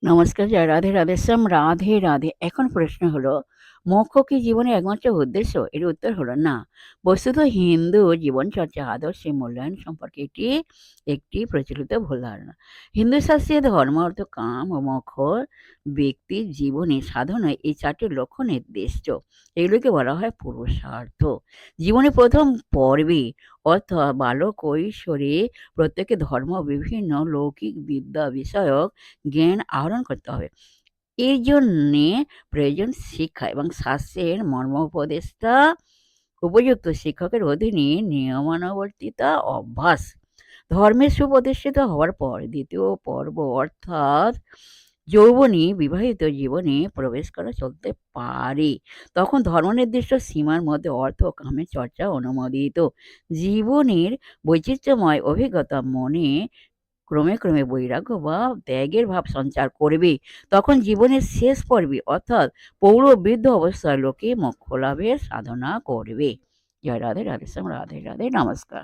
নমস্কার, জয় রাধে রাধেশ্যাম, রাধে রাধে। এখন প্রশ্ন হলো, মোক্ষ কি জীবনের একমাত্র উদ্দেশ্য? এর উত্তর হলো না। বস্তুত হিন্দু জীবনচর্চা আদর্শে মূল্যায়ন সম্পর্কে এটি একটি প্রচলিত ভুল ধারণা। হিন্দু শাস্ত্রে ধর্ম, অর্থ, কাম ও মোক্ষ ব্যক্তির জীবনে সাধনায় এই চারটি লক্ষ্য নির্দিষ্ট। এগুলোকে বলা হয় পুরুষার্থ। জীবনের প্রথম পর্বে অর্থাৎ বালক কৈশোরে প্রত্যেকে ধর্ম বিভিন্ন লৌকিক বিদ্যা বিষয়ক জ্ঞান আহরণ করতে হবে। এর জন্যে প্রয়োজন শিক্ষা এবং শাস্ত্রের মর্মোপদেশটা উপযুক্ত শিক্ষকের অধীনে নিয়মানুবর্তিতা অভ্যাস। ধর্মের সুপ্রতিষ্ঠিত হওয়ার পর দ্বিতীয় পর্ব অর্থাৎ যৌবনী বিবাহিত জীবনে প্রবেশ করা চলতে পারে। তখন ধর্মনির্দিষ্ট সীমার মধ্যে অর্থ ও কামের চর্চা অনুমোদিত। জীবনের বৈচিত্র্যময় অভিজ্ঞতা মনে ক্রমে ক্রমে বৈরাগ্য বা ত্যাগের ভাব সঞ্চার করবে। তখন জীবনের শেষ পর্বে অর্থাৎ পৌর বৃদ্ধ অবস্থায় লোকে মোক্ষ লাভের সাধনা করবে। জয় রাধে রাধেশ্যাম, রাধে রাধে, নমস্কার।